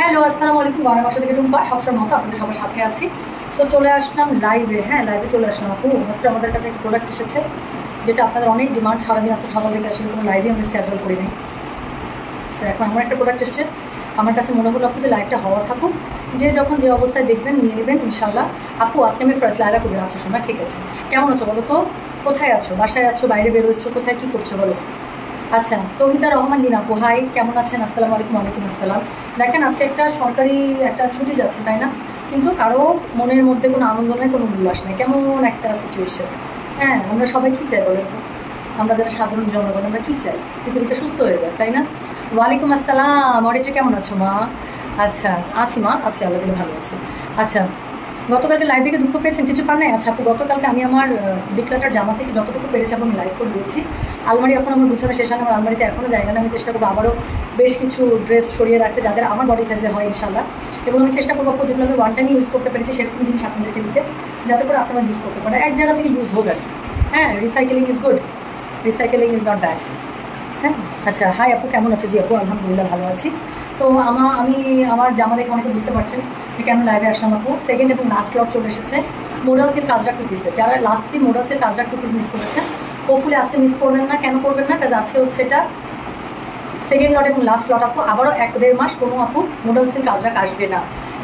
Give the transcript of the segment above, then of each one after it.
Hello, আসসালামু আলাইকুম। বাংলা ভাষা থেকে টুম্পা, সবসময় মতো আপনাদের সবার সাথে আছি। সো চলে আসলাম লাইভে। হ্যাঁ, লাইভে চলে আসলাম। আপু মাত্র আমাদের কাছে একটা প্রোডাক্ট এসেছে, যেটা আপনাদের অনেক ডিমান্ড। সারাদিন আছে, সকাল থেকে আসলে কোনো লাইভে আমি স্ক্যাজুয়াল করি নাই। সো এখন আমার একটা প্রোডাক্ট এসছে, আমার কাছে মনে হলো আপু যে লাইভটা হওয়া থাকুক, যে যখন যে অবস্থায় দেখবেন নিয়ে নেবেন ইনশাল্লাহ। আপু আজকে আমি ফার্স্ট লাইলা করে আছি। শোনা ঠিক আছে, কেমন আছো বলো তো? কোথায় আছো? বাসায় আছো, বাইরে বেরোচ্ছো, কোথায় কী করছো বলো? আচ্ছা, তৌহিদা রহমান লিনা আপু, হাই, কেমন আছেন? আসসালামু আলাইকুম। ওয়ালাইকুম আসসালাম। দেখেন আজকে একটা সরকারি একটা ছুটি যাচ্ছে, তাই না? কিন্তু কারো মনের মধ্যে কোনো আনন্দ নেই, কোনো উল্লাস নেই, কেমন একটা সিচুয়েশন। হ্যাঁ, আমরা সবাই কী চাই বলেন তো? আমরা যারা সাধারণ জনগণ, আমরা কী চাই? পৃথিবীটা সুস্থ হয়ে যায়, তাই না? ওয়ালাইকুম আসসালাম। অরিত্রি কেমন আছো মা? আচ্ছা, আছি মা, আছি, আল্লাহ বলে ভালো আছে। আচ্ছা, গতকালকে লাইভ থেকে দুঃখ পেয়েছেন? কিছু পান নাই? আচ্ছা আপু, গতকালকে আমি আমার ডিক্লাটার জামা থেকে যতটুকু পেরেছি আমি লাইভ করে দিয়েছি। আলমারি এখন আমার গুছানো শেষ হয়, আমার আলমারিতে এখনও জায়গা না। আমি চেষ্টা করবো আবারও বেশ কিছু ড্রেস সরিয়ে রাখতে, যাদের আমার বডি সাইজে হয় ইনশাল্লাহ। এবং আমি চেষ্টা করবো আপু যেগুলো আমি ওয়ান টাইম ইউজ করতে পেরেছি সেরকম জিনিস আপনাদেরকে দিতে, যাতে করে আপনারা ইউজ করতে পারেন। এক জায়গা থেকে ইউজ হোক আর কি। হ্যাঁ, recycling is good, recycling is not bad. হ্যাঁ, আচ্ছা, হাই আপু, কেমন আছো? জি আপু, আলহামদুলিল্লাহ ভালো আছি। সো আমি আমার জামা দেখে অনেকে বুঝতে পারছেন যে কেন লাইভে আসলাম আপু। সেকেন্ড এবং লাস্ট লট চলে এসেছে মোডালসের কাজরা টু পিসের। যারা লাস্ট দিন মোডালসের কাজরা টু পিস মিস করেছেন, হোপফুলি আজকে মিস করবেন না। কেন করবেন না? কাজ আজকে হচ্ছে এটা সেকেন্ড লট এবং লাস্ট লট আপু। আবারও 1-1.5 মাস কোনো আপু মোডালসের কাজরা আসবে না।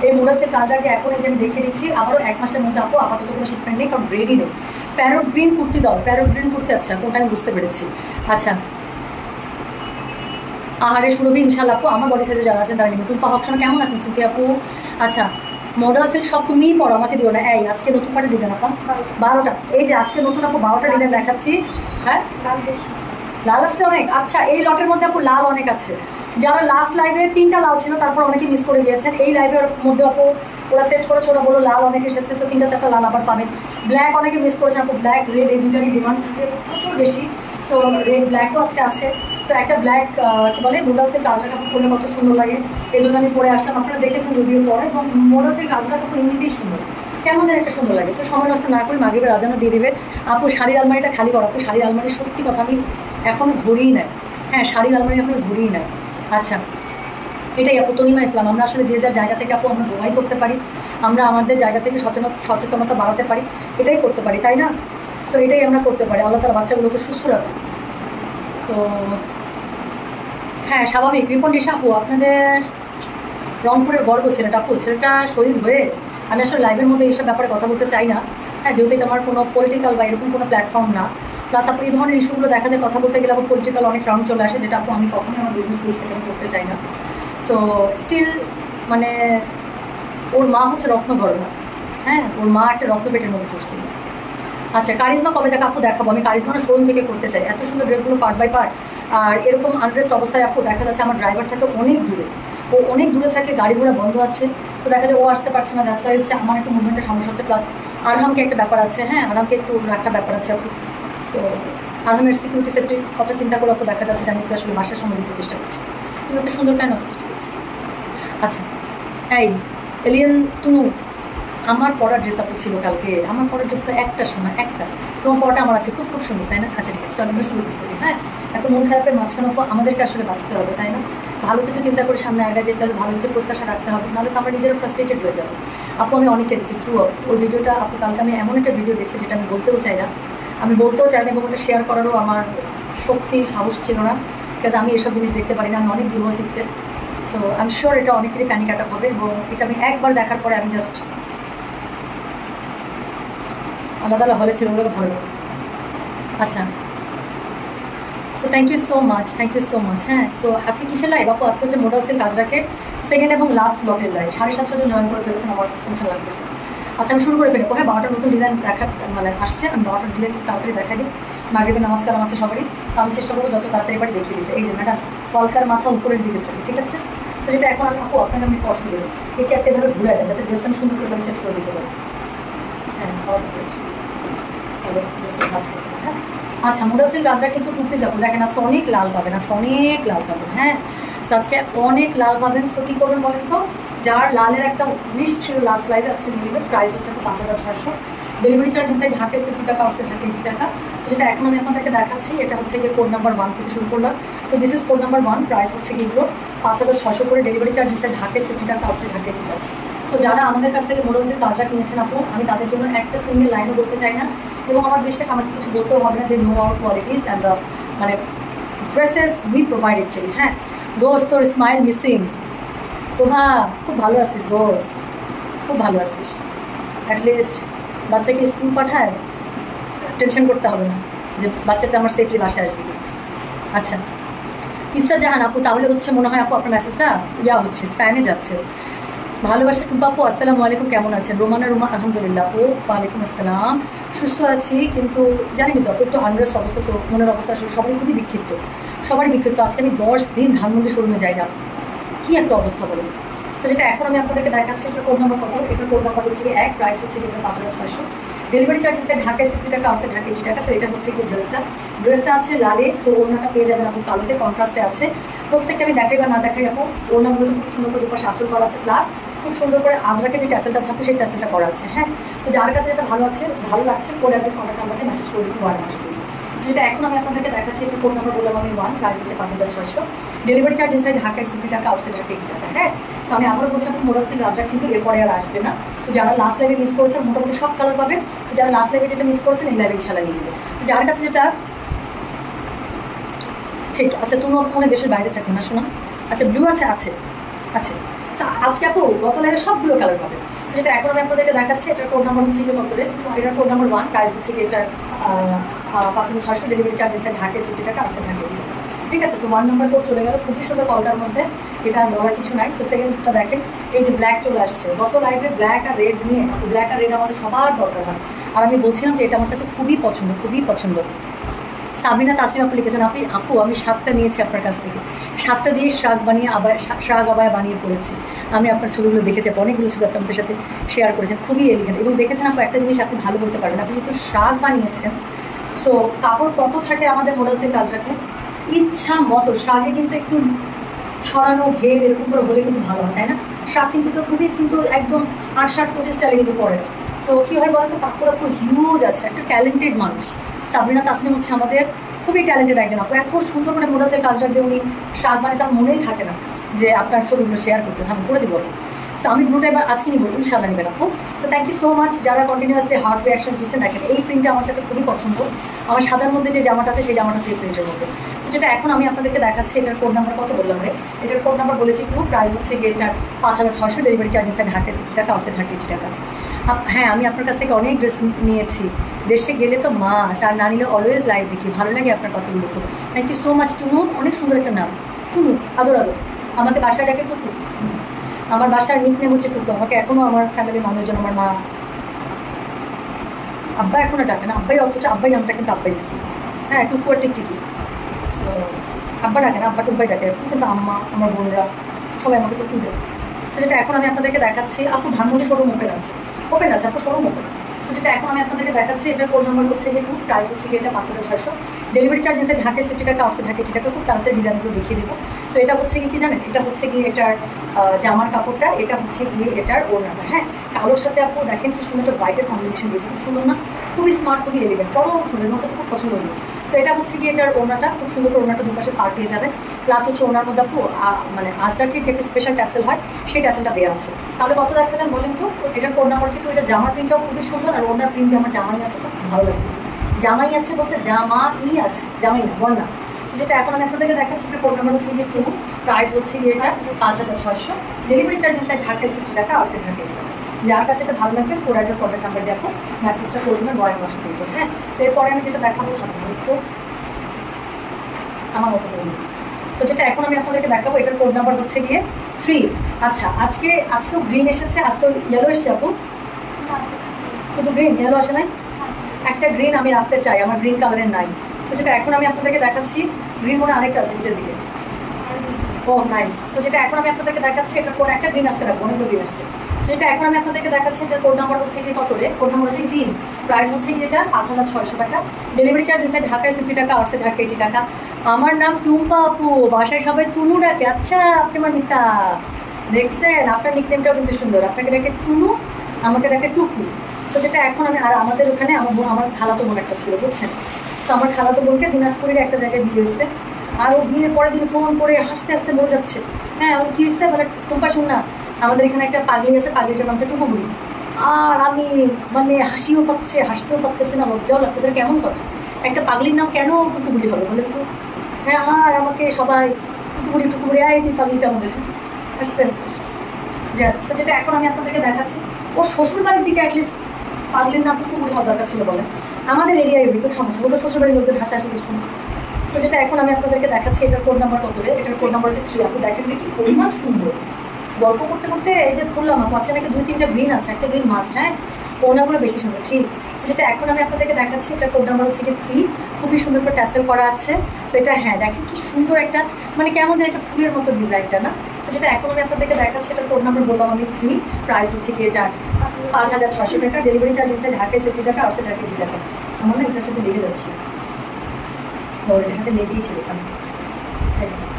এই মোডালসের কাজরা যে এখন এই যে আমি দেখিয়ে দিচ্ছি, আবারও 1 মাসের মধ্যে আপু আপাতত কোনো শিপমেন্ট নেই, কারণ রেডি নেই। প্যারোট গ্রিন কুর্তি দাও, প্যারোট গ্রিন কুর্তি। আচ্ছা, কোনটা আমি বুঝতে পেরেছি। আচ্ছা, আহারে সুরভি, ইনশাল্লাহ আপু আমার বডি সাইজে যারা আছেন তারা নিবেন। টুম্পা হকসময় কেমন আছেন? সিনথি আপু, আচ্ছা, মডেল সিল্ক সব তুমিই পড়ো, আমাকে দিও না। এই আজকে নতুন করে ডিজাইন আপা 12টা, এই যে আজকে নতুন আপু 12টা ডিজাইন দেখাচ্ছি। হ্যাঁ, লাল আসছে অনেক। আচ্ছা, এই লটের মধ্যে আপু লাল অনেক আছে। যারা লাস্ট লাইভে 3টা লাল ছিল, তারপর অনেকে মিস করে গিয়েছেন। এই লাইভের মধ্যে আপু ওরা সেট করেছে, ওরা বলো লাল অনেক এসেছে, তো 3টা-4টা লাল আবার পাবেন। ব্ল্যাক অনেকে মিস করেছেন আপু, ব্ল্যাক রেড এই দুটারই ডিমান্ড থাকে প্রচুর বেশি। সো রেড ব্ল্যাকও আজকে আছে। সো একটা ব্ল্যাক কী বলে মোডালসের কাজরা কাপড় পরলে কত সুন্দর লাগে, এই জন্য আমি পরে আসলাম। আপনারা দেখেছেন যদিও পরে, এবং মোডালসের কাজরা কাপড় এমনিতেই সুন্দর, কেমন যেন একটা সুন্দর লাগে। তো সময় নষ্ট না করি, মাগরিবের আজানও দিয়ে দেবে। আপু শাড়ির আলমারিটা খালি করো। আপু শাড়ির আলমারি সত্যি কথা আমি এখনও ধরিই নাই। হ্যাঁ, শাড়ির আলমারি এখনও ধরিই নাই। আচ্ছা, এটাই আপু তনিমা ইসলাম। আমরা আসলে যে যার জায়গা থেকে আপু আমরা দোয়াই করতে পারি, আমরা আমাদের জায়গা থেকে সচেতনতা বাড়াতে পারি, এটাই করতে পারি, তাই না? সো এটাই আমরা করতে পারি। আল্লাহ তাআলা বাচ্চাগুলোকে সুস্থ রাখুন। সো হ্যাঁ, স্বাভাবিক। রিপন রিসা আপু, আপনাদের রংপুরের গর্ব ছেলেটা আপু, ছেলেটা শহীদ হয়ে, আমি আসলে লাইভের মধ্যে এইসব ব্যাপারে কথা বলতে চাই না। হ্যাঁ, যেহেতু এটা আমার কোনো পলিটিক্যাল বা এরকম কোনো প্ল্যাটফর্ম না। প্লাস আপু এই ধরনের ইস্যুগুলো দেখা যায় কথা বলতে গেলে আপু পলিটিক্যাল অনেক রং চলে আসে, যেটা আপু আমি কখনোই আমার বিজনেস প্লেস থেকে আমি করতে চাই না। সো স্টিল মানে ওর মা হচ্ছে রত্নগর্ভা। হ্যাঁ, ওর মা একটা রত্নপেটের মধ্যে ধরছিল। আচ্ছা, কারিজমা কবে থেকে আপু দেখাবো? আমি কারিজমার শোরুম থেকে করতে চাই। এত সুন্দর ড্রেসগুলো পার্ট বাই পার্ট। আর এরকম আনড্রেসড অবস্থায় আপু দেখা যাচ্ছে আমার ড্রাইভার থাকে অনেক দূরে, ও অনেক দূরে থাকে, গাড়ি ঘোড়া বন্ধ আছে। সো দেখা যায় ও আসতে পারছে না, দ্যাটস ওয়াই হচ্ছে আমার একটু মুভমেন্টের সমস্যা হচ্ছে। প্লাস আরহামকে একটা ব্যাপার আছে। হ্যাঁ, আরহামকে একটু রাখার ব্যাপার আছে আপু। সো আরহামের সিকিউরিটি সেফটির কথা চিন্তা করে আপু দেখা যাচ্ছে যে আমি একটু আসলে বাসার সময় দিতে চেষ্টা করছি। তুমি এত সুন্দর কেন হচ্ছে? ঠিক আছে। আচ্ছা, এই এলিয়েন তুনু, আমার পড়ার ড্রেস আপু ছিল কালকে। আমার পড়ার ড্রেস তো একটা, শোনা একটা, তোমার পড়াটা আমার আছে, খুব খুব সুন্দর, তাই না? আচ্ছা ঠিক আছে, চলো আমরা শুরু করতে হবে। হ্যাঁ, এত মন খারাপের মাঝখানে আমাদেরকে আসলে বাঁচতে হবে, তাই না? ভালো কিছু চিন্তা করে সামনে আগে যেতে হবে, ভালো কিছু প্রত্যাশা রাখতে হবে, নাহলে তো আমরা নিজেরা ফ্রাস্ট্রেটেড হয়ে যাবো। আপু আমি অনেক কেটেছি, ট্রু। ওই ভিডিওটা আপু কালকে আমি এমন একটা ভিডিও দেখছি যেটা আমি বলতেও চাই না, এবং ওটা শেয়ার করারও আমার শক্তি সাহস ছিল না, বিকজ আমি এসব জিনিস দেখতে পারি না, আমি অনেক দুর্বল চিত্তে। সো আই এম শিওর এটা অনেকেরই প্যানিক অ্যাটাক হবে, এবং এটা আমি একবার দেখার পরে আমি জাস্ট আলাদা আলাদা হলে ছিল, ওগুলোকে ভালো লাগে। আচ্ছা, so thank you so much, thank you so much. হ্যাঁ, সো আজকে কিসের লাইভ আপু? আজকে হচ্ছে মোডালসের কাজরাকের সেকেন্ড এবং লাস্ট লটের লাইভ। 750 জন জয়েন করে ফেলেছেন, আমার টেনশন লাগতেছে। আচ্ছা, আমি শুরু করে ফেলি। হ্যাঁ, 12টা নতুন ডিজাইন মানে আসছে। আমি 12টা ডিজাইন তাড়াতাড়ি দেখাই দিই। মাগরিবের নামাজ কালাম আছে সবারই, তো আমি চেষ্টা করবো যত তাড়াতাড়ি বাড়ি দেখিয়ে দিতে। এই যে ম্যাডাম, কলকার মাথা উপরের দিকে থাকে, ঠিক আছে? সো যেটা এখন আমি আপু আপনাকে আমি কষ্ট দেবো, এই চেয়ারটা এভাবে ঘুরে দেন যাতে ড্রেসটা আমি সুন্দর করে সেট করে দিতে পারি। হ্যাঁ, হ্যাঁ, আচ্ছা, মোডালসের কাজরা কিন্তু টু পিস আপু দেখেন আজকে অনেক লাল পাবেন, আজকে অনেক লাল পাবেন। হ্যাঁ, সো আজকে অনেক লাল পাবেন। সো কী করবেন বলেন তো? যার লালের একটা লিস্ট ছিল লাস্ট লাইভে, আজকে নিয়ে নেবেন। প্রাইস হচ্ছে 5600। ডেলিভারি চার্জ ইনসাইড ঢাকা 60 টাকা, আউটসাইড ঢাকা 80 টাকা। সো যেটা এখন আমি আপনাদেরকে দেখাচ্ছি, এটা হচ্ছে গিয়ে কোড নাম্বার 1 থেকে শুরু করলাম। So this is code number 1, price হচ্ছে কি এগুলো 5600 করে, ডেলিভারি চার্জ দিচ্ছে ঢাকায় 60 টাকা, আউটসাইড ঢাকা 80 টাকা। সো যারা আমাদের কাছ থেকে মোডলসের কাজটা নিয়েছেন আপু, আমি তাদের জন্য একটা সিঙ্গেল লাইনও বলতে চাই না, এবং আমার বিশ্বাস আমাকে কিছু বলতেও হবে না, they know our qualities and the মানে ড্রেসেস উই প্রোভাইড অ্যাকচুয়ালি। হ্যাঁ দোস্ত, তোর স্মাইল মিসিং। প্রভা খুব ভালো আছিস দোস্ত, খুব ভালো আছিস। অ্যাটলিস্ট বাচ্চাকে স্কুল পাঠায়, টেনশন করতে হবে না যে বাচ্চাটা আমার সেফলি বাসায় আসবে। আচ্ছা ইসরা জাহান আপু, তাহলে হচ্ছে মনে হয় আপু আপনার মেসেজটা হচ্ছে স্প্যামে যাচ্ছে। ভালোবাসা টুম্পা আপু, আসসালামু আলাইকুম, কেমন আছেন? রুমা আলহামদুলিল্লাহ আপু, ওয়ালাইকুম আসসালাম। সুস্থ আছি, কিন্তু জানিনি তো একটু আনরেস্ট অবস্থা, তো মনের অবস্থা আসলে সবারই খুবই বিক্ষিপ্ত, সবারই বিক্ষিপ্ত। আজকে আমি 10 দিন ধানমন্ডি শোরুমে যাই না, কী একটা অবস্থা বলুন। সো যেটা এখন আমি আপনাদেরকে দেখাচ্ছি, এটার কোড নাম্বার কত? এটার কোড নাম্বার হচ্ছে কি 1, প্রাইস হচ্ছে কি 5600, ডেলিভারি চার্জ হচ্ছে ঢাকায় 60 টাকা, আউটসাইড ঢাকা 80 টাকা। সো এটা হচ্ছে কি ড্রেসটা আছে লালে, সো ওড়নাটা পেয়ে যাবেন আপু কালোতে, কন্ট্রাস্টে আছে। প্রত্যেকটা আমি দেখাই বা না দেখাই আপু, ওড়নাগুলোতে খুব সুন্দর করে দুপাশে আঁচল করা আছে, প্লাস খুব সুন্দর করে আজরাকে যে ট্যাসেলটা আছে সেই ট্যাসেলটা করা আছে। হ্যাঁ সো যার কাছে যেটা ভালো আছে, ভালো লাগছে, কোড অ্যাড্রেস কন্ট্যাক্ট নাম্বারে মেসেজ করে দিন, ওয়ার্ড মাসে প্লিজ। সো যেটা এখন আমি আপনাদেরকে দেখাচ্ছি, এটা কোড নাম্বার বললাম আমি 1, প্রাইস হচ্ছে 5600, ডেলিভারি চার্জ ইনসাইড ঢাকায় 60 টাকা, আউটসাইড ঢাকা 80 টাকা। হ্যাঁ সো আমি আবারও বলছি আপনি মোডালসের গাছটা কিন্তু এরপরে আর আসবে না। সো যারা লাস্ট লাইভে মিস করেছেন মোটামুটি সব কালার পাবেন। সো যারা লাস্ট লাইভে যেটা মিস করেছেন এই লাইভে ইনশাল্লাহ নিয়ে নেবে। সো যার কাছে যেটা ঠিক আচ্ছা, তুমি মনে দেশের বাইরে থাকেন না শোনা? আচ্ছা ব্লু আছে, আছে আছে। আজকে আপু গত লাইভে সবগুলো কালার পাবে। সো যেটা এখন আমি আপনাদেরকে দেখাচ্ছি, এটার কোড নাম্বার হচ্ছে গিয়ে কত? এটার কোড নাম্বার 1, প্রাইস হচ্ছে কি এটার 5600, ডেলিভারি চার্জ আছে ঢাকায় 60 টাকা, আউটসাইড ঢাকা 80 টাকা। ঠিক আছে, সো 1 নাম্বার কোড চলে গেল, খুবই সুন্দর কলকার মধ্যে, এটা আর বলার কিছু নাই। সো সেকেন্ডটা দেখেন, এই যে ব্ল্যাক চলে আসছে, গত লাইভে ব্ল্যাক আর রেড নিয়ে, ব্ল্যাক আর রেড আমাদের সবার দরকার হয়, আর আমি বলছিলাম যে এটা আমার কাছে খুবই পছন্দ, খুবই পছন্দ। সাবিনা তাসরিম আপু লিখেছেন, আপু আমি 7টা নিয়েছি আপনার কাছ থেকে, 7টা দিয়ে শ্রাগ বানিয়ে শ্রাগ আবায়া বানিয়ে পড়েছি। আমি আপনার ছবিগুলো দেখেছি, অনেকগুলো ছবি আপনাদের সাথে শেয়ার করেছেন, খুবই এলিগেন্ট। এবং দেখেছেন আপু একটা জিনিস আপনি ভালো বলতে পারবেন, আপনি যেহেতু শ্রাগ বানিয়েছেন, সো কাপড় কত থাকে আমাদের মোডালসের কাজ রাখে ইচ্ছা মতো। শ্রাগে কিন্তু একটু ছড়ানো ঘের এরকম করে হলে কিন্তু ভালো হয়, তাই না? শ্রাগ কিন্তু খুবই কিন্তু একদম 8-7 স্টাইলে কিন্তু পরে। সো কী হয় বলো তো, কাপড় আপু হিউজ আছে, একটা ট্যালেন্টেড মানুষ। সাবরিনা তাসনিম হচ্ছে আমাদের খুবই ট্যালেন্টেড একজন আপু, এত সুন্দর করে মোডালসের কাজ রাখবে উনি, শ্রাগ বানিয়ে আমার মনেই থাকে না যে আপনার ছবিগুলো শেয়ার করতে, আমি করে দেবো। সো আমি ব্লুটা এবার আজকে নিব, ইনশাল্লাহ নেবেন আপু। So thank you so much যারা কন্টিনিউয়াসলি হার্ট রিয়াকশন দিচ্ছেন। দেখেন এই প্রিন্টটা আমার কাছে খুবই পছন্দ, আমার সাদার মধ্যে যে জামাটা আছে সেই জামাটা হচ্ছে এই প্রিন্টের মধ্যে। সো যেটা এখন আমি আপনাদেরকে দেখাচ্ছি, এটার কোড নাম্বার কত বললাম রে? এটার কোড নাম্বার বলেছি একটু, প্রাইস হচ্ছে গেটার 5600, ডেলিভারি চার্জ ইনসাইড ঢাকায় 60 টাকা, আউটসাইড ঢাকা 80 টাকা। হ্যাঁ আমি আপনার কাছ থেকে অনেক ড্রেস নিয়েছি, দেশে গেলে তো মাস্ট, আর না নিলে অলওয়েজ লাইভ দেখি, ভালো লাগে আপনার কথাগুলো খুব। Thank you so much Tunu, অনেক সুন্দর একটা নাম টুনু, আদর আদর। আমাকে বাসায় ডাকে টুকু, আমার বাসার নিকনেম হচ্ছে টুকু, আমাকে এখনও আমার ফ্যামিলির মানুষজন, আমার মা আব্বা এখনও ডাকে না, আব্বাই, অথচ আব্বাই নামটা কিন্তু আব্বাই দিচ্ছি। হ্যাঁ টুকু আর টিকটিকি, সো আব্বা ডাকে না, আব্বা টুকবাই ডাকে এখন, কিন্তু আম্মা আমার বোনরা সবাই আমাকে টুকু দেয়। সো যেটা এখন আমি আপনাদেরকে দেখাচ্ছি, আপু ধানমন্ডি শোরুম ওপেন আছে আপু, শোরুম ওপেন। সো যেটা এখন আমি আপনাদেরকে দেখাচ্ছি, এটার কোড নাম্বার হচ্ছে গিয়ে 2, প্রাইস হচ্ছে গিয়ে এটা 5600, ডেলিভারি চার্জ এসে ঢাকায় 60 টাকা, আউটসাইড ঢাকা 80 টাকা। খুব তাড়াতাড়ি ডিজাইনগুলো দেখিয়ে দেবো। সো এটা হচ্ছে কি জানেন, এটা হচ্ছে গিয়ে এটার জামার কাপড়টা, এটা হচ্ছে গিয়ে এটার ওড়নাটা। হ্যাঁ কালোর সাথে আপু দেখেন কি সুন্দর একটা হোয়াইটের কম্বিনেশন দিয়েছে, খুব সুন্দর না? খুবই স্মার্ট, খুবই এলিগেন্ট, চরম সুন্দর, আমার কাছে খুব পছন্দ হলো। সো এটা হচ্ছে গিয়ে এটার ওড়নাটা, খুব সুন্দর করে ওড়নাটা দুপাশে পার পেয়ে যাবেন, প্লাস হচ্ছে ওনার মধ্যে আপু মানে আজরাকের যে একটা স্পেশাল ট্যাসেল হয় সেই ট্যাসেলটা দেওয়া আছে। তাহলে কত দেখালেন বলেন তো? এটার কোড নাম্বার হচ্ছে 2, এটা জামার প্রিন্টটাও খুবই সুন্দর, আর ওনার প্রিন্টে আমার জামাই আছে, খুব ভালো লাগে। জামাই আছে বলতে জামাই আছে, জামাই না বন্যা। সো যেটা এখন আমি আপনাদেরকে দেখাচ্ছি, এটা কোড নাম্বার হচ্ছে গিয়ে 2, প্রাইস হচ্ছে গিয়ে এটা 5600, ডেলিভারি চার্জ ইনসাইড ঢাকায় 60 টাকা, আউটসাইড ঢাকা 80 টাকা। যার কাছে এটা ভালো লাগবে কোড অ্যাড্রেস কন্ট্যাক্ট নাম্বার দেখো, মেসেজটা করে দেবেন, বয় মাস পেয়েছে। হ্যাঁ সো এরপরে আমি যেটা দেখাবো থাকবো একটু আমার মতো করবো। সো যেটা এখন আমি আপনাদেরকে দেখাবো, এটার কোড নাম্বার হচ্ছে গিয়ে 3। আচ্ছা আজকেও গ্রিন এসেছে, আজকেও ইয়েলো এসছে আপু, শুধু গ্রিন, ইয়েলো আসে নাই? একটা গ্রিন আমি রাখতে চাই, আমার গ্রিন কালারের নাই। সো যেটা এখন আমি আপনাদেরকে দেখাচ্ছি, গ্রিন মনে আরেকটা আছে নিচের দিকে, ও নাইস। সো যেটা এখন আমি আপনাদেরকে দেখাচ্ছি, এটার কোড একটা গ্রিন আজকে রাখবো, অনেকগুলো গ্রিন আসছে। সো যেটা এখন আমি আপনাদেরকে দেখাচ্ছি, এটার কোড নাম্বার হচ্ছে গিয়ে কত রে? কোড নাম্বার হচ্ছে 3, প্রাইস হচ্ছে গিয়ে এটা 5600 টাকা, ডেলিভারি চার্জ ইনসাইড ঢাকায় 60 টাকা, আউটসাইড ঢাকা 80 টাকা। আমার নাম টুম্পা আপু, বাসায় সবাই টুনু ডাকে। আচ্ছা আপনি আমার মিতা দেখছেন, আপনার নিকনেমটাও কিন্তু সুন্দর, আপনাকে ডাকে টুনু, আমাকে ডাকে টুকু। সো যেটা এখন আমি, আর আমাদের ওখানে আমার খালাতো বোন একটা ছিল বুঝছেন, তো আমার খালাতো বোনকে দিনাজপুরের একটা জায়গায় বিয়ে হয়েছে, আর ও বিয়ের পরের দিন ফোন করে হাসতে হাসতে মরে যাচ্ছে। হ্যাঁ, আমি কী হচ্ছে মানে টুম্পা শোন না, আমাদের এখানে একটা পাগলি আছে, পাগলিটার নাম হচ্ছে টুকুবুড়ি। আর আমি মানে হাসিও পাচ্ছে, হাসতেও পারতেছে না, লজ্জাও লাগতেছে। কেমন কথা, একটা পাগলির নাম কেন টুকুবুড়ি হবে বলেন তো? হ্যাঁ, আর আমাকে সবাই টুকুবুড়ি টুকুবুড়ি আয় দিই পাগলিটা আমাদের। হাসতে হাসতে যাক, যেটা এখন আমি আপনাদেরকে দেখাচ্ছি, ওর শ্বশুর বাড়ির দিকে অ্যাটলিস্ট পাগলির নাম টুকুবুড়ি হওয়ার দরকার ছিল বলেন। আমাদের এরিয়ায় হইতো সমস্যা, ও তো শ্বশুরবাড়ির লোকজন হাসাহাসি করছে না। সো যেটা এখন আমি আপনাদেরকে দেখাচ্ছি, এটার কোড নাম্বার কত রে? এটার কোড নাম্বার হচ্ছে 3। আপনি দেখেন কি পরিমাণ সুন্দর। গল্প করতে করতে এই যে খুললাম, আছে নাকি 2-3টা গ্রিন আছে, একটা গ্রিন মাস্ট। হ্যাঁ, ওনাগুলো বেশি সুন্দর ঠিক। যেটা এখন আমি আপনাদেরকে দেখাচ্ছি, এটার কোড নাম্বার হচ্ছে কি 3। খুবই সুন্দর করে ট্যাসেল করা আছে। সো এটা হ্যাঁ দেখেন কি সুন্দর একটা মানে কেমন যেন একটা ফুলের মতো ডিজাইনটা না। সো যেটা এখন আমি আপনাদেরকে দেখাচ্ছি, এটার কোড নাম্বার বললাম আমি 3। প্রাইস হচ্ছে কি এটা 5,600 টাকা। ডেলিভারি চার্জ হচ্ছে ঢাকায় 70 টাকা, আউটসাইড ঢাকায় 80 টাকা। আমার না এটার সাথে লেগে যাচ্ছে, এটার সাথে লেগেই ছিল এখানে। ঠিক আছে,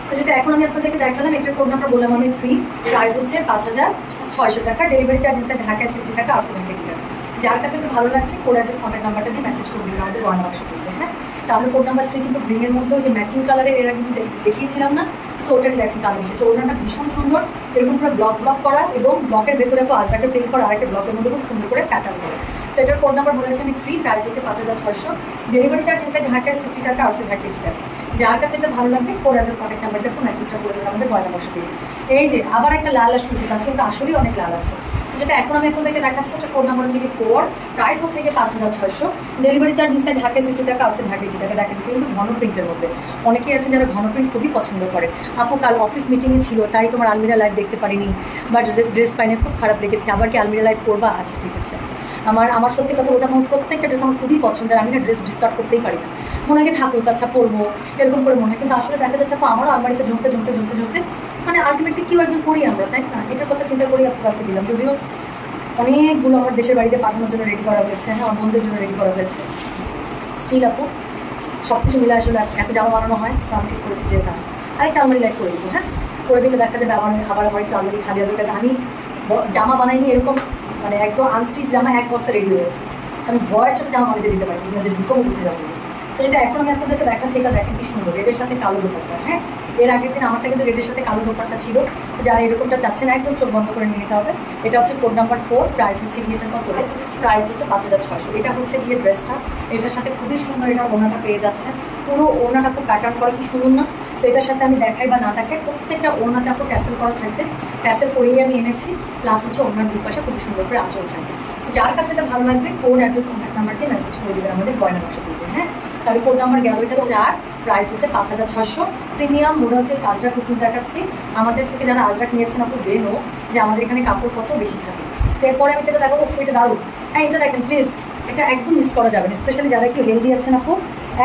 তো যেটা এখন আমি আপনাদেরকে দেখালাম, এটার কোড নাম্বার বললাম আমি 3। প্রাইস হচ্ছে 5,600 টাকা। ডেলিভারি চার্জ হচ্ছে ঢাকায় 70 টাকা, আউটসাইড ঢাকায় 80 টাকা। যার কাছে একটু ভালো লাগছে কোড অ্যাড্রেস কন্ট্যাক্ট নাম্বারটা দিয়ে মেসেজ করে দিন আমাদের গয়না বাক্স পেয়েছে। হ্যাঁ, তাহলে কোড নাম্বার 3 কিন্তু গ্রিনের মধ্যেও যে ম্যাচিং কালারের এরা কিন্তু দেখিয়েছিলাম না, সো ওটারই দেখেন কালার এসেছে। ওনাটা ভীষণ সুন্দর, এরকম করে ব্লক করা এবং ব্লকের ভেতরে আজরাকের প্রিন্ট করা, আরেকটা ব্লকের মধ্যে খুব সুন্দর করে প্যাটার্ন করা। সো এটার কোড নাম্বার বলেছি আমি 3। প্রাইস হচ্ছে 5,600। ডেলিভারি চার্জ ইনসাইড ঢাকায় 70 টাকা, আউটসাইড ঢাকায় 80 টাকা। যার কাছে এটা ভালো লাগবে কোড অ্যাড্রেস কন্ট্যাক্ট নাম্বারটা একটু মেসেজটা করে দেবেন আমাদের গয়না বাক্স পেয়েছে। এই যে আবার একটা লাল আসবে আছে, কিন্তু আসলেই অনেক লাল আছে। যেটা এখন আমি আপনাদেরকে দেখাচ্ছি, এটা কোড নাম্বার হচ্ছে কি 4। প্রাইস হচ্ছে কি 5,600। ডেলিভারি চার্জ ইনসাইড ঢাকায় 60 টাকা, আউটসাইড ঢাকায় 80 টাকা। দেখেন কিন্তু ঘন প্রিন্টের মধ্যে অনেকেই আছেন যারা ঘন প্রিন্ট খুবই পছন্দ করে। আপু কাল অফিস মিটিংয়ে ছিল, তাই তোমার আলমিরা লাইভ দেখতে পারিনি, বাট ড্রেস পাইনে খুব খারাপ লেগেছে। আবার কি আলমিরা লাইভ করবা? আচ্ছা ঠিক আছে। আমার সত্যি কথা বলতে আমার প্রত্যেকটা ড্রেস আমার খুবই পছন্দের। আমি না ড্রেস ডিসকার্ড করতেই পারি না, মনে হয় থাকুক, আচ্ছা পরবো এরকম করে মনে হয়। কিন্তু আসলে দেখা যাচ্ছে আমারও আলমারিতে জমতে মানে আলটিমেটলি কেউ একজন করি আমরা, তাই না? এটার কথা চিন্তা করি আপনাকে দিলাম। যদিও অনেকগুলো আমার দেশের বাড়িতে পাঠানোর জন্য রেডি করা হয়েছে, হ্যাঁ আমার বোনদের জন্য রেডি করা হয়েছে। স্টিল আপু সব কিছু মিলে আসলে এত জামা বানানো হয়, তো আমি ঠিক করেছি যে না আরেকটা আলমারি লাইক করে দেবো। হ্যাঁ, করে দিলে দেখা যাবে আবার আমার একটু আলমারি খালি হবে। কারণ আমি জামা বানাইনি এরকম মানে একদম আনস্টিচ জামা 1 বস্তা রেডি হয়ে গেছে। আমি ভয়ের চোখে জামা বানাতে দিতে পারছি না যে ঢুকো উঠে যাবো। সো এটা এখন আমি আপনাদেরকে দেখাচ্ছি, এটা দেখেন কি সুন্দর, রেডের সাথে কালো দোপাট্টা। হ্যাঁ, এর আগের দিন আমারটা কিন্তু রেডের সাথে কালো দোপাট্টা ছিল। সো যারা এরকমটা চাচ্ছেন একদম চোখ বন্ধ করে নিয়ে নিতে হবে। এটা হচ্ছে কোড নাম্বার 4। প্রাইস হচ্ছে গিয়ে এটার কত? প্রাইস হচ্ছে 5,600। এটা হচ্ছে গিয়ে ড্রেসটা, এটার সাথে খুবই সুন্দর এটা ওনাটা পেয়ে যাচ্ছেন। পুরো ওনাটা খুব প্যাটার্ন করা কি সুন্দর না? সো এটার সাথে আমি দেখাই বা না দেখাই, প্রত্যেকটা ওনাতে আপনার ট্যাসেল করা থাকবে। ট্যাসেল করেই আমি এনেছি, প্লাস হচ্ছে ওনার দুই পাশে খুবই সুন্দর করে আঁচল থাকবে। তো যার কাছে এটা ভালো লাগবে কোড অ্যাড্রেস কন্ট্যাক্ট নাম্বার দিয়ে মেসেজ করে দেবেন আমাদের গয়না বাক্স পেয়েছে। হ্যাঁ, তাহলে কোড নাম্বার গেল এটা 4। প্রাইস হচ্ছে 5,600। প্রিমিয়াম মোডালসের আজরাক কুকিজ দেখাচ্ছি। আমাদের থেকে যারা আজরাক নিয়েছেন আপু বেনো যে আমাদের এখানে কাপড় কত বেশি থাকে। তো এরপরে আমি যেটা দেখাবো এটা দারুণ। হ্যাঁ, এটা দেখেন প্লিজ, এটা একদম মিস করা যাবে না। স্পেশালি যারা একটু হেলদি আছেন আপু,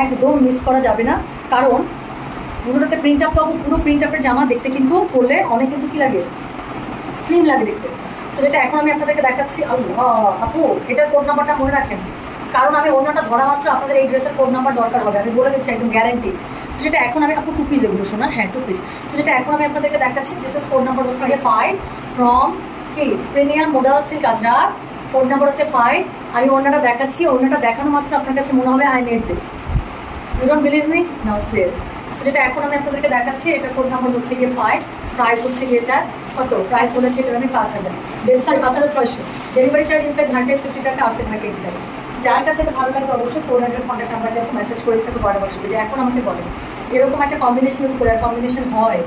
একদম মিস করা যাবে না। কারণ পুরোটাতে প্রিন্ট আপ, তো আপু পুরো প্রিন্ট আপের জামা দেখতে কিন্তু পরলে অনেক কিন্তু কী লাগে, স্লিম লাগে দেখতে। সো যেটা এখন আমি আপনাদেরকে দেখাচ্ছি, আল্লাহ আপু এটার কোড নাম্বারটা মনে রাখেন, কারণ আমি অন্যটা ধরা মাত্র আপনাদের এই ড্রেসের কোড নাম্বার দরকার হবে, আমি বলে দিচ্ছি একদম গ্যারান্টি। সো যেটা এখন আমি আপু 2 পিস এগুলো শোনান, হ্যাঁ 2 পিস। সো যেটা এখন আমি আপনাদেরকে দেখাচ্ছি, দিস ইজ কোড নাম্বার হচ্ছে 5 ফ্রম কি premium modal silk Ajrak. Code number হচ্ছে 5। আমি অন্যটা দেখাচ্ছি, অন্যটা দেখানো মাত্র আপনার কাছে মনে হবে I made this, you don't believe me, now say. So যেটা এখন আমি আপনাদেরকে দেখাচ্ছি, এটার কোড নাম্বার হচ্ছে গিয়ে 5। প্রাইস হচ্ছে গিয়ে এটা কত? প্রাইস বলেছে এটা আমি 5,000, 5,600। ডেলিভারি চার্জ ইনসাইড ঢাকায় 60 টাকা, আউটসাইড ঢাকায় 80 টাকা। যার কাছে এটা ভালো লাগবে অবশ্যই কোড অ্যাড্রেস কন্ট্যাক্ট নাম্বার দিয়ে মেসেজ করে দিতে হবে গয়না বাক্স যে এখন আমাকে বলেন এরকম একটা কম্বিনেশনের উপরে কম্বিনেশন হয়।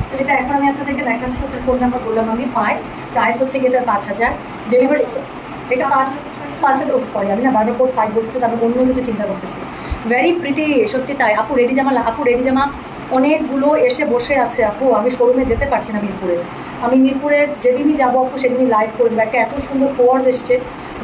সো যেটা এখন আমি আপনাদেরকে দেখাচ্ছি, এটার কোড নাম্বার বললাম আমি 5। প্রাইস হচ্ছে গিয়ে এটা 5,000। ডেলিভারি এটা 5,000। ও সরি, আমি না বারবার কোড 5 বলতেছি, তারপর অন্য কিছু চিন্তা করতেছি। ভেরি প্রিটি, সত্যি তাই। আপু রেডি জামা অনেকগুলো এসে বসে আছে আপু। আমি শোরুমে যেতে পারছি না মিরপুরে। আমি মিরপুরে যেদিনই যাবো আপু সেদিনই লাইভ করে দেবো। একটা এত সুন্দর কোয়ার্স এসছে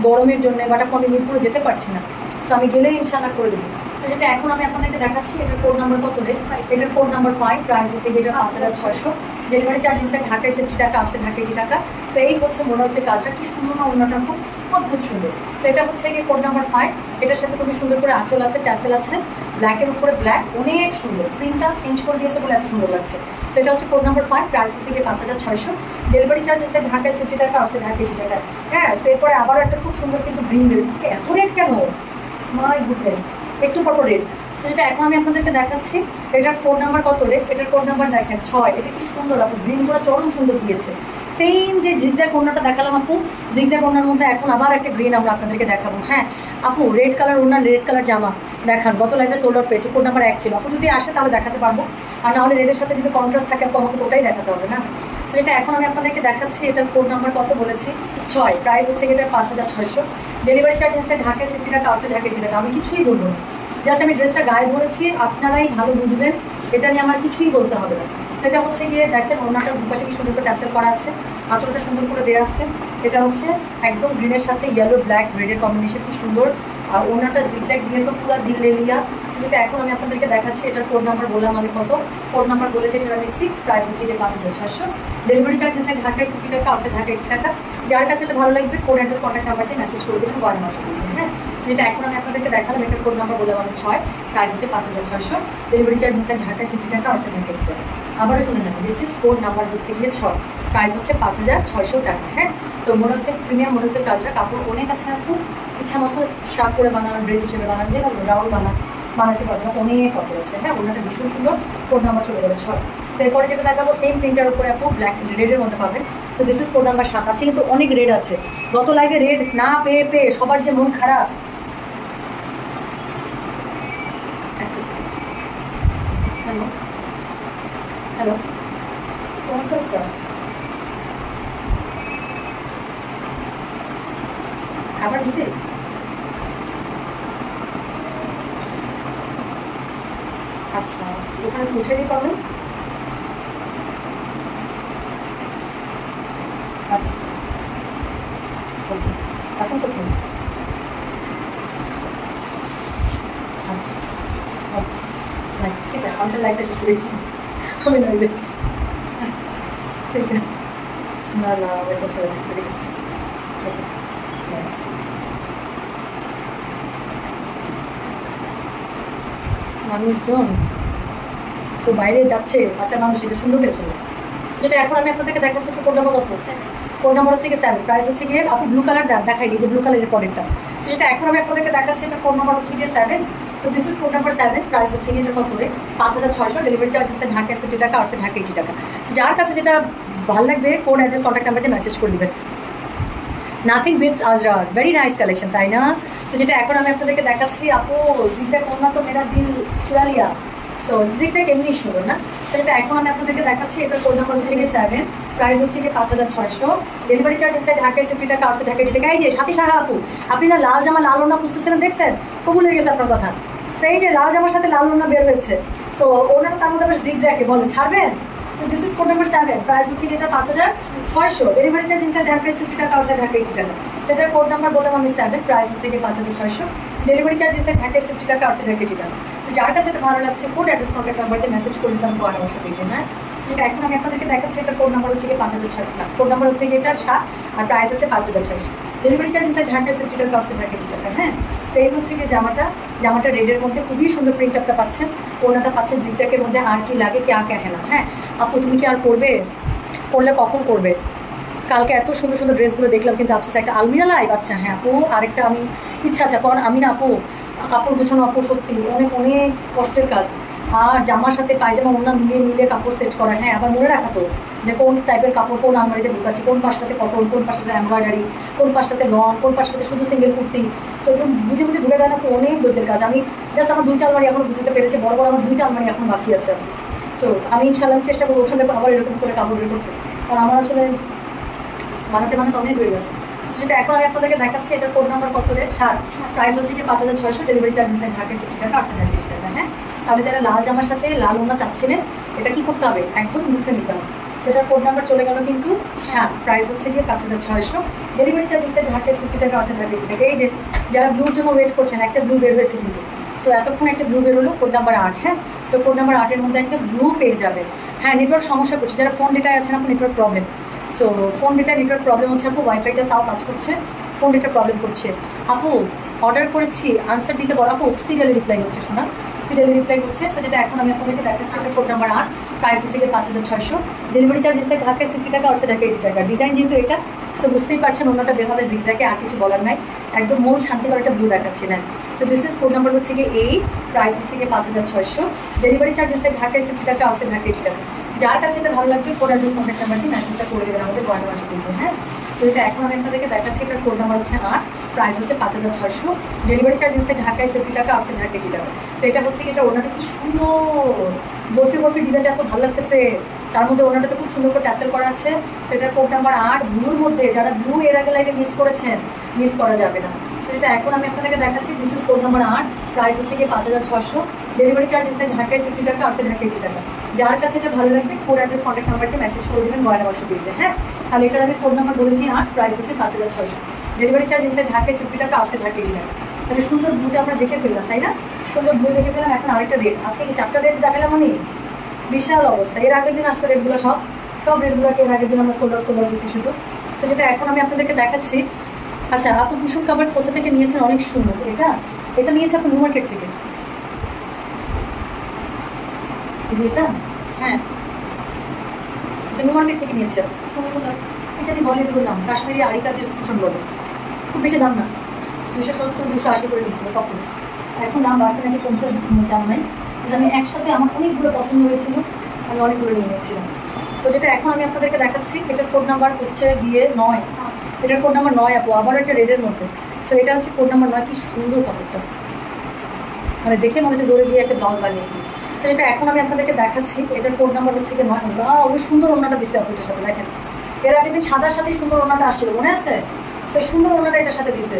গরমের জন্য, বাট আপু আমি মিরপুরে যেতে পারছি না। সো আমি গেলেই ইনশাল্লাহ করে দেবো। সো যেটা এখন আমি আপনাদেরকে দেখাচ্ছি, এটার কোড নাম্বার কত রে? এটার কোড নাম্বার 5। প্রাইস হচ্ছে এটা 5,600। ডেলিভারি চার্জ ইনসাইড ঢাকায় 70 টাকা, আউটসাইড ঢাকায় 80 টাকা। সো এই হচ্ছে মোডালসের কাজটা, কি সুন্দর না? অন্যটা খুব অদ্ভুত সুন্দর। সো এটা হচ্ছে গিয়ে কোড নাম্বার 5। এটার সাথে খুবই সুন্দর করে আঁচল আছে, ট্যাসেল আছে, ব্ল্যাকের উপরে ব্ল্যাক, অনেক সুন্দর। প্রিন্টটা চেঞ্জ করে দিয়েছে বলে এত সুন্দর লাগছে। সেটা হচ্ছে কোড নাম্বার 5। প্রাইস হচ্ছে গিয়ে 5,600। ডেলিভারি চার্জ ইনসাইড ঢাকায় 70 টাকা, আউটসাইড ঢাকায় 80 টাকা। হ্যাঁ, সো এরপরে আবারও একটা খুব সুন্দর কিন্তু গ্রিন বেরিয়েছে। এত রেট কেন? মাই গুডনেস, একটু পর রেট। তো যেটা এখন আমি আপনাদেরকে দেখাচ্ছি, এটার কোড নাম্বার কত রে? এটার কোড নাম্বার দেখেন 6। এটা কি সুন্দর আপু, গ্রিন করে চরম সুন্দর দিয়েছে। সেম যে জিগজ্যাগ ওড়নাটা দেখালাম আপু, জিগজ্যাগ ওড়নার মধ্যে এখন আবার একটা গ্রিন আমরা আপনাদেরকে দেখাবো। হ্যাঁ আপু, রেড কালার ওড়না, রেড কালার জামা দেখান। গত লাইভে সোল্ড আউট পেয়েছে, কোড নাম্বার 1 ছিল। আপু যদি আসে তাহলে দেখাতে পারবো, আর নাহলে রেডের সাথে যদি কন্ট্রাস্ট থাকে আপু আমাকে ওটাই দেখাতে হবে না। সেটা এখন আমি আপনাদেরকে দেখাচ্ছি। এটার কোড নাম্বার কত বলেছি? 6। প্রাইস হচ্ছে এটার 5600। ডেলিভারি চার্জ হচ্ছে ঢাকায় 60 টাকা, আউটসাইড ঢাকা 80 টাকা। আমি কিছুই বলবো না, জাস্ট আমি ড্রেসটা গায়ে ধরেছি, আপনারাই ভালো বুঝবেন, এটা নিয়ে আমার কিছুই বলতে হবে না। সেটা হচ্ছে গিয়ে দেখেন ওনাটার দুপাশে কি সুন্দর করে ট্যাসেল করা আছে, আঁচলটা সুন্দর করে দেওয়া আছে। এটা হচ্ছে একদম গ্রিনের সাথে ইয়েলো ব্ল্যাক রেডের কম্বিনেশন, কি সুন্দর। আর ওনাটা জিগজ্যাগ দিয়ে তো পুরো দিলেলিয়া। সেটা এখন আমি আপনাদেরকে দেখাচ্ছি। এটার কোড নাম্বার বললাম আমি কত, কোড নাম্বার বলেছি এটার আমি 6। প্রাইস হচ্ছে গিয়ে 5600। ডেলিভারি চার্জ হচ্ছে ঢাকায় 60 টাকা, আউটসাইড ঢাকা 80 টাকা। যার কাছে এটা ভালো লাগবে কোড অ্যাড্রেস কন্ট্যাক্ট নাম্বারটি মেসেজ করে দেবেন, গয়না মাসে দিয়েছে। হ্যাঁ সেটা এখন আমি আপনাদেরকে দেখালাম। এটার কোড নাম্বার বললাম আমি 6। প্রাইস হচ্ছে 5600। ডেলিভারি চার্জ হচ্ছে ঢাকায় 60 টাকা, আউটসাইড ঢাকা 80 টাকা। আবারও শুনে নেবেন, দিস ইজ কোড নাম্বার হচ্ছে গিয়ে 6। প্রাইস হচ্ছে 5600 টাকা। হ্যাঁ সো মোডেলসের প্রিমিয়াম মোডেলসের কাজটা কাপড় অনেক আছে আপু, ইচ্ছা মতো শার্ট করে বানান, ড্রেস হিসেবে বানান, যে রাউন্ড বানাতে পারবেন, অনেক কাপড় আছে। হ্যাঁ ওনাটা ভীষণ সুন্দর, কোড নাম্বার চলে গেল 6। সো এরপরে যেটা দেখাবো সেম প্রিন্টার উপরে আপু ব্ল্যাক রেডের মধ্যে পাবেন। So this is code number 7। আছে কিন্তু অনেক রেড আছে, গত লাইভে রেড না পেয়ে পেয়ে সবার যে মন খারাপ। হ্যালো হ্যালো, তোমার কি অবস্থা? আবার দিছে? আচ্ছা ওখানে পৌঁছে দিতে পারবেন? আচ্ছা আচ্ছা, ওকে। এখন কোথায়? আচ্ছা ওকে, নাইস। ঠিক আছে, আমাদের লাইভটা শেষ করি, আমি লাইভে। ঠিক আছে, না না ওটা চলে গেছে, ঠিক আছে। Okay bye. মানুষজন তো বাইরে যাচ্ছে, বাসার মানুষ, এটা সুন্দর টেনশন। যেটা এখন আমি আপনাদেরকে দেখাচ্ছি একটা কোড নাম্বার কত, কোড নাম্বার হচ্ছে গিয়ে 7। প্রাইস হচ্ছে গিয়ে আপনি ব্লু কালার দেখাই যে ব্লু কালারের পরেরটা। সেটা এখন আমি আপনাদেরকে দেখাচ্ছি। এটা কোড নাম্বার হচ্ছে গিয়ে 7। So this is code number 7। Price হচ্ছে গিয়ে এটা কত রে? 5600। ডেলিভারি চার্জ হচ্ছে ঢাকায় 60 টাকা, আউটসাইড ঢাকা 80 টাকা। সো যার কাছে যেটা ভালো লাগবে কোড অ্যাড্রেস কন্ট্যাক্ট নাম্বারে মেসেজ করে দিবেন। নাথিং বিটস আজরা, ভেরি নাইস কালেকশন, তাই না? সো যেটা এখন আমি আপনাদেরকে দেখাচ্ছি আপু, জিগজ্যাগ ওড়না তো মেরা দিল চুরা লিয়া। সো জিগজ্যাগ এমনি সুন্দর না? সেটা এখন আমি আপনাদেরকে দেখাচ্ছি। এটার কোড নাম্বার হচ্ছে গিয়ে 7। প্রাইস হচ্ছে গিয়ে 5600। ডেলিভারি চার্জ হচ্ছে ঢাকায় 60 টাকা, আউটসাইড ঢাকা 80 টাকা। এই যে সাথী সাহা আপু, আপনি না লাল জামা লাল ওড়না খুঁজতেছিলেন, দেখছেন কবুল হয়ে গেছে আপনার কথা। সেই যে লাল জামার সাথে লাল ওড়না বের হয়েছে। সো ওনার তার মধ্যে আবার জিগজ্যাগে বলেন ছাড়বেন। So this is code number 7। Price হচ্ছে এটা 5600। ডেলিভারি চার্জ ইনসাইড ঢাকায় 60 টাকা, আউটসাইড ঢাকা 80 টাকা। সেটার কোড নাম্বার বললাম আমি 7। প্রাইস হচ্ছে কি 5600। ডেলিভারি চার্জ ইনসাইড ঢাকায় 60 টাকা, আউটসাইড ঢাকা 80 টাকা। সো যার কাছে এটা ভালো লাগছে কোড অ্যাড্রেস কন্ট্যাক্ট নাম্বারতে মেসেজ করে দিতাম পয়লা বছর পেয়েছেন। হ্যাঁ সেটা এখন আমি আপনাদেরকে দেখাচ্ছি। এটার কোড নাম্বার হচ্ছে কি 5600 টাকা। কোড নাম্বার হচ্ছে কি এটা 7 আর প্রাইস হচ্ছে 5600। ডেলিভারি চার্জ ইনসাইড ঢাকায় 60 টাকা, আউটসাইড ঢাকা 80 টাকা। হ্যাঁ সেই হচ্ছে কি জামাটা রেডের মধ্যে খুবই সুন্দর প্রিন্ট আপটা পাচ্ছেন, ওনাটা পাচ্ছেন জিগজ্যাগের মধ্যে। আর কি লাগে, কে কে না। হ্যাঁ আপু তুমি কি আর করবে? করলে কখন করবে? কালকে এত সুন্দর সুন্দর ড্রেসগুলো দেখলাম, কিন্তু আফসোস একটা আলমিরা লাইভ। আচ্ছা হ্যাঁ আপু, আরেকটা আমি ইচ্ছা আছে, কারণ আমি না আপু কাপড় গুছানো আপু সত্যি অনেক অনেক কষ্টের কাজ। আর জামার সাথে পায়জামা ওড়না মিলিয়ে কাপড় সেট করা। হ্যাঁ আবার মনে রাখা তো যে কোন টাইপের কাপড় কোন আলমারিতে ঢুকাচ্ছি, কোন পাশটাতে কটন, কোন পাশটাতে এমব্রয়ডারি, কোন পাশটাতে লন, কোন পাশটাতে শুধু সিঙ্গেল কুর্তি। সো একটু বুঝে ঢুকে দেয় না আপু, অনেক ধৈর্যের কাজ। আমি জাস্ট আমার 2টা আলমারি এখন বুঝতে পেরেছি, বড় বড় আমার 2টা আলমারি এখন বাকি আছে। সো আমি ইনশাল্লাহ চেষ্টা করবো ওখানে আবার এরকম করে কাপড় বের করতে, কারণ আমার আসলে বানাতে অনেক হয়ে গেছে। সেটা এখন আমি আপনাদেরকে দেখাচ্ছি। এটার কোড নাম্বার কত রে? 7। প্রাইস হচ্ছে কি 5600। ডেলিভারি চার্জ ইনসাইড ঢাকায় 60 টাকা, আউটসাইড ঢাকা 80 টাকা। হ্যাঁ তাহলে যারা লাল জামার সাথে লাল ওড়না চাচ্ছিলেন, এটা কি করতে হবে? একদম বুঝে নিতে হবে। সেটার কোড নাম্বার চলে গেল কিন্তু 7। প্রাইস হচ্ছে গিয়ে 5600। ডেলিভারি চার্জ ইনসাইড ঢাকায় 60 টাকা, আউটসাইড ঢাকা 80 টাকা। এই যে যারা ব্লুর জন্য ওয়েট করছেন, একটা ব্লু বের হয়েছে কিন্তু। সো এতক্ষণ একটা ব্লু বের হলো, কোড নাম্বার 8। হ্যাঁ সো কোড নাম্বার 8-এর মধ্যে একটা ব্লু পেয়ে যাবে। হ্যাঁ নেটওয়ার্ক সমস্যা করছে, যারা ফোন ডেটায় আছেন আপু network problem. So phone data network problem হচ্ছে আপু, ওয়াইফাইটা তাও কাজ করছে, ফোন ডেটা প্রবলেম করছে। আপু অর্ডার করেছি, আনসার দিতে বলো আপু, সিরিয়ালি রিপ্লাই হচ্ছে, শোনা সিরিয়ালি রিপ্লাই হচ্ছে। সো যেটা এখন আমি আপনাদেরকে দেখাচ্ছি। এটা কোড নাম্বার 8। প্রাইস হচ্ছে গিয়ে 5600। ডেলিভারি চার্জ ইনসাইড ঢাকায় 60 টাকা, আউটসাইড ঢাকা 80 টাকা। ডিজাইন যেহেতু এটা সো বুঝতেই পারছেন অন্যটা বের হবে জিগজ্যাগে, আর কিছু বলার নাই, একদম মন শান্তি করে একটা ব্লু দেখাচ্ছি না। So this is code number হচ্ছে গিয়ে এই, প্রাইস হচ্ছে গিয়ে 5600, ডেলিভারি চার্জ এসে ঢাকায় 60 টাকা, আউটসাইড ঢাকা 80 টাকা। যার কাছে এটা ভালো লাগবে কোড অ্যাড্রেস কন্ট্যাক্ট নাম্বারটি মেসেজটা করে দেবেন আমাদের গয়না মাসে পেয়েছে। হ্যাঁ, সো এটা এখন আমি আপনাদেরকে দেখাচ্ছি, এটার কোড নাম্বার হচ্ছে 8, প্রাইস হচ্ছে 5600, ডেলিভারি চার্জ এসে ঢাকায় 60 টাকা, আউটসাইড ঢাকা 80 টাকা। সো এটা হচ্ছে কি, এটা ওনাটা কি সুন্দর বরফি বরফি ডিজাইনটা এত ভালো লাগতেছে, তার মধ্যে ওনাটাতে খুব সুন্দর করে ট্যাসেল করা আছে। সেটার কোড নাম্বার 8, ব্লুর মধ্যে, যারা ব্লু এর আগে লাইভে মিস করেছেন, মিস করা যাবে না। সেটা এখন আমি আপনাদেরকে দেখাচ্ছি, this is code number 8, price হচ্ছে কি 5600, ডেলিভারি চার্জ ইনসাইড ঢাকায় 60 টাকা, আউটসাইড ঢাকা 80 টাকা। যার কাছে এটা ভালো লাগবে কোড অ্যাড্রেস কন্ট্যাক্ট নাম্বারটি মেসেজ করে দেবেন গয়না বাক্স পেয়েছে। হ্যাঁ, তাহলে এটার আমি কোড নাম্বার বলেছি 8, প্রাইস হচ্ছে 5600, ডেলিভারি চার্জ ইনসাইড ঢাকায় 60 টাকা, আউটসাইড ঢাকা 80 টাকা। তাহলে সুন্দর ব্লুটা আমরা দেখে ফেললাম, তাই না? সুন্দর ব্লু দেখে ফেললাম। এখন আরেকটা রেড আছে, এই 4টা রেড দেখালাম আমি, বিশাল অবস্থা। এর আগের দিন আসতো রেটগুলো, সব রেটগুলোকে এর আগের দিন আমরা সোলার দিচ্ছি শুধু। সো যেটা এখন আমি আপনাদেরকে দেখাচ্ছি। আচ্ছা, আপনি কুসুম কাপড় কোথা থেকে নিয়েছেন? অনেক সুন্দর। এটা নিয়েছে আপনি নিউ মার্কেট থেকে, এটা? হ্যাঁ, এটা নিউ মার্কেট থেকে নিয়েছে, সুন্দর সুন্দর। এই জানি বলে এগুলোর দাম, কাশ্মীরি আড়ি কাজের কুসুম বলে, খুব বেশি দাম না, 270 280 করে দিচ্ছিল তখন। এখন দাম বাড়ছে নাকি কমছে জানা নাই, কিন্তু আমি একসাথে আমার অনেকগুলো পছন্দ হয়েছিল, আমি অনেকগুলো নিয়ে নিয়েছিলাম। সো যেটা এখন আমি আপনাদেরকে দেখাচ্ছি, এটার কোড নাম্বার হচ্ছে গিয়ে 9, এটার কোড নাম্বার 9 আপু, আবারও একটা রেডের মধ্যে। সো এটা হচ্ছে কোড নাম্বার 9, কি সুন্দর কাপড়টা, মানে দেখে মনে হচ্ছে দৌড়ে গিয়ে একটা ব্লাউজ বানিয়ে ফেলি। সো এটা এখন আমি আপনাদেরকে দেখাচ্ছি, এটার কোড নাম্বার হচ্ছে গিয়ে 9। ওই সুন্দর ওনাটা দিচ্ছে আপু এটার সাথে, দেখেন এর আগে দিন সাদার সাথেই সুন্দর ওনাটা আসছিল, মনে আছে? সো এই সুন্দর ওনাটা এটার সাথে দিচ্ছে।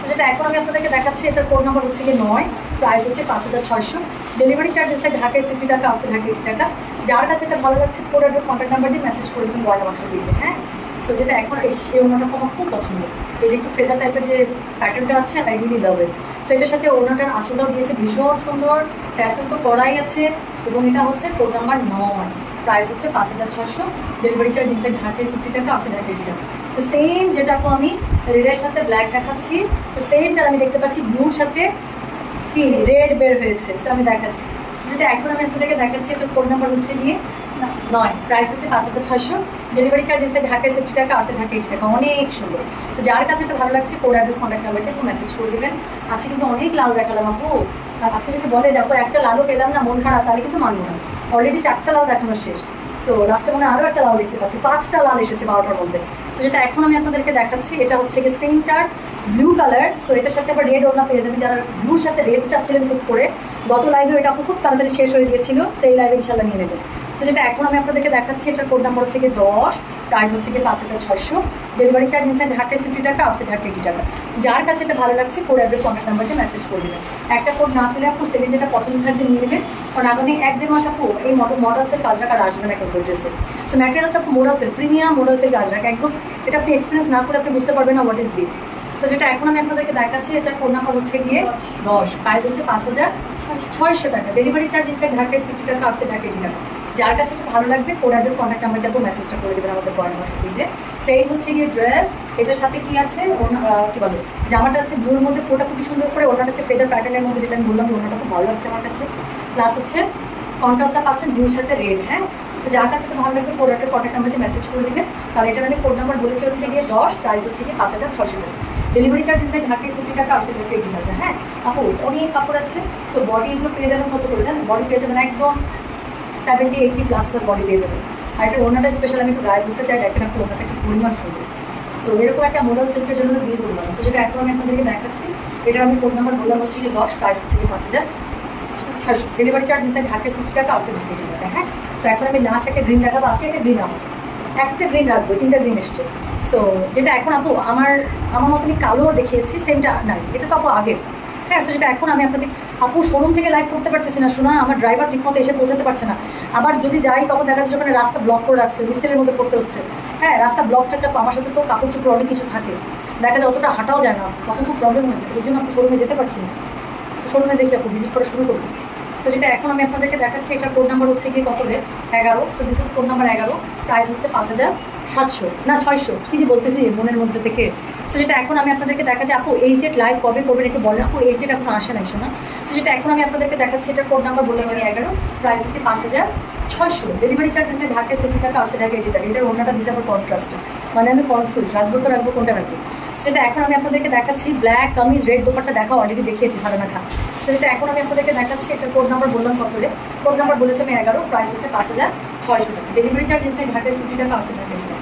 সো যেটা এখন আমি আপনাদেরকে দেখাচ্ছি, এটার কোড নাম্বার হচ্ছে গিয়ে 9, প্রাইস হচ্ছে 5600, ডেলিভারি চার্জ এসে ঢাকায় 60 টাকা, আসতে ঢাকা 80 টাকা। যার কাছে এটা ভালো লাগছে কোড অ্যাড্রেস কন্ট্যাক্ট নাম্বার দিয়ে মেসেজ করে দেবেন গয়না বাক্স দিয়েছে। হ্যাঁ, সো যেটা এখন এই ওনাটা আমার খুব পছন্দ, এই যে একটু ফেদার টাইপের যে প্যাটার্নটা আছে, I really love it. So এটার সাথে ওনাটার আঁচলটাও দিয়েছে ভীষণ সুন্দর, ট্যাসেল তো করাই আছে, এবং এটা হচ্ছে কোড নাম্বার 9, প্রাইস হচ্ছে 5600, ডেলিভারি চার্জ ইনসাইড ঢাকায় 60 টাকা, আসতে ঢাকা 80 টাকা। সো সেম যেটা আমি রেডের সাথে ব্ল্যাক দেখাচ্ছি, সো সেমটা আমি দেখতে পাচ্ছি ব্লুর সাথে কি রেড বের হয়েছে। সো আমি দেখাচ্ছি, যেটা এখন আমি আপনাদেরকে দেখাচ্ছি, এটার কোড নাম্বার হচ্ছে গিয়ে 9, প্রাইস হচ্ছে 5600, ডেলিভারি চার্জ এসে ঢাকায় 60 টাকা, আসে ঢাকা 80 টাকা। অনেক সুন্দর। সো যার কাছে এটা ভালো লাগছে কোড অ্যাড্রেস কন্ট্যাক্ট নাম্বারটা একটু মেসেজ করে দেবেন। আজকে কিন্তু অনেক লাল দেখালাম আপু, আর আজকে যদি বলে যাবো একটা লালও পেলাম না, মন খারাপ, তাহলে কিন্তু মানবো না। অলরেডি 4টা লাল দেখানো শেষ। সো লাস্টে মানে আরও একটা লাল দেখতে পাচ্ছি, 5টা লাল এসেছে 12টার মধ্যে। সো যেটা এখন আমি আপনাদেরকে দেখাচ্ছি, এটা হচ্ছে গিয়ে সেন্টার ব্লু কালার। সো এটার সাথে আবার রেড ওড়না পেয়ে যাবেন, যারা ব্লুর সাথে রেড চাচ্ছিলেন টুক করে। গত লাইভে এটা আপু খুব তাড়াতাড়ি শেষ হয়ে গিয়েছিল, সেই লাইভে ইনশাল্লাহ নিয়ে নেবেন। সো যেটা এখন আমি আপনাদেরকে দেখাচ্ছি, এটার কোড নাম্বার হচ্ছে গিয়ে 10, প্রাইস হচ্ছে গিয়ে 5600, ডেলিভারি চার্জ ইনসাইড ঢাকায় 60 টাকা, আউটসাইড ঢাকা 80 টাকা। যার কাছে এটা ভালো লাগছে কোড অ্যাড্রেস কন্ট্যাক্ট নাম্বারকে মেসেজ করে দেবেন। একটা কোড না পেলে আপু সেকেন্ড যেটা পছন্দ থাকবে নিয়ে নেবেন, কারণ আগামী 1-1.5 মাস আপু এই মডেলসের কাজ রাখা আসবে না কিন্তু ড্রেসে। সো ম্যাটেরিয়াল হচ্ছে আপু মোডালসের, প্রিমিয়াম মোডালসের কাজ রাখা, একদম এটা আপনি এক্সপিরিয়েন্স না করে আপনি বুঝতে পারবেন না হোয়াট ইজ দিস। সো যেটা এখন আমি আপনাদেরকে দেখাচ্ছি, এটার কোড নাম্বার হচ্ছে গিয়ে 10, প্রাইস হচ্ছে 5600 টাকা, ডেলিভারি চার্জ ইনসাইড ঢাকায় 60 টাকা, আউটসাইড ঢাকা 80 টাকা। যার কাছে একটু ভালো লাগবে কোড অ্যাড্রেস কন্ট্যাক্ট নাম্বার দিয়ে মেসেজটা করে দেবেন আমাদের গয়না বাক্স পেজে। সেই হচ্ছে গিয়ে ড্রেস, এটার সাথে কি আছে, কি বলে, জামাটা আছে ব্লুর মধ্যে, ফোটা খুবই সুন্দর করে, ওনাটা হচ্ছে ফেদার প্যাটার্নের মধ্যে, যেটা আমি বললাম ওনাটা খুব ভালো লাগছে আমার কাছে। প্লাস হচ্ছে কন্ট্রাস্টটা পাচ্ছেন ব্লুর সাথে রেড। হ্যাঁ, সো যার কাছে তো ভালো লাগবে কোড অ্যাড্রেস কন্ট্যাক্ট নাম্বার দিয়ে মেসেজ করে দেবেন। তাহলে এটার আমি কোড নাম্বার বলেছি হচ্ছে গিয়ে 10, প্রাইস হচ্ছে গিয়ে 5600 টাকা, ডেলিভারি চার্জ ইনসাইড ঢাকায় 60 টাকা, আউটসাইড ঢাকা 80 টাকা। হ্যাঁ আপু, অনেক কাপড় আছে। সো বডি এগুলো পেয়ে যাবেন কত করে জানেন? বডি পেয়ে যাবেন একদম 70-80+ বডি পেয়ে যাবেন। আর এটা ওনাটা স্পেশাল আমি একটু গায়ে ধরতে চাই, দেখেন আপনি ওনাটা কি পরিমাণ সুন্দর। সো এরকম একটা মোডাল সিল্কের জন্য তো দিয়ে বললাম। সো যেটা এখন আমি আপনাদেরকে দেখাচ্ছি, এটার আমি কোড নাম্বার বললাম হচ্ছে গিয়ে 10, প্রাইস হচ্ছে গিয়ে 5600, ডেলিভারি চার্জ ইনসাইড ঢাকায় 60 টাকা, আউটসাইড ঢাকা 80 টাকা। হ্যাঁ, সো এখন আমি লাস্ট একটা গ্রিন দেখাবো, আজকে একটা গ্রিন আমার একটা গ্রিন রাখবো, 3টা গ্রিন এসছে। সো যেটা এখন আপু আমার মতো আমি কালো দেখিয়েছি, সেমটা নাই, এটা তো আপু আগের। হ্যাঁ, সো যেটা এখন আমি আপনাদের আপু শোরুম থেকে লাইভ করতে পারতেছি না, শোনা আমার ড্রাইভার ঠিকমতো এসে পৌঁছাতে পারছে না। আবার যদি যাই তখন দেখা যাচ্ছে ওখানে রাস্তা ব্লক করে রাখছে, মিস্ত্রির মধ্যে পড়তে হচ্ছে। হ্যাঁ, রাস্তা ব্লক থাকলে আমার সাথে তো কাপড় চোপড় অনেক কিছু থাকে, দেখা যায় অতটা হাঁটাও যায় না, তখন খুব প্রবলেম হয়েছে, এই জন্য আপু শোরুমে যেতে পারছি না। শোরুমে দেখি আপু ভিজিট করা শুরু করবো। সো যেটা এখন আমি আপনাদেরকে দেখাচ্ছি, এটার কোড নাম্বার হচ্ছে গিয়ে কত রে 11। So this is code number 11, price হচ্ছে 5700 না 600, কি যে বলতেছি মনের মধ্যে থেকে। সো যেটা এখন আমি আপনাদেরকে দেখাচ্ছি, আপু এই জেট লাইভ কবে করবেন একটু বলেন আপু, এই জেট এখন আসে নাই শোনা। সো যেটা এখন আমি আপনাদেরকে দেখাচ্ছি, এটার কোড নাম্বার বললাম আমি 11, প্রাইস হচ্ছে 600, ডেলিভারি চার্জ আছে ঢাকা 70 টাকা, 80 টাকা, 80 টাকা। এটার ওনাটা দিচ্ছে আবার কন্ট্রাস্ট, মানে আমি কনফিউজ, রাখবো তো রাখবো, কোনটা রাখবো। সেটা এখন আমি আপনাদেরকে দেখাচ্ছি। ব্ল্যাক কামিজ রেড দোপাট্টা দেখা অলরেডি দেখিয়েছি ধারণা খা। সেটা এখন আমি আপনাদেরকে দেখাচ্ছি। এটার কোড নাম্বার বললাম কত রে, কোড নাম্বার বলেছে আমি 11, প্রাইস হচ্ছে 5600 টাকা, ডেলিভারি চার্জ এসে ঢাকা 70 টাকা, 80 টাকা, 80 টাকা।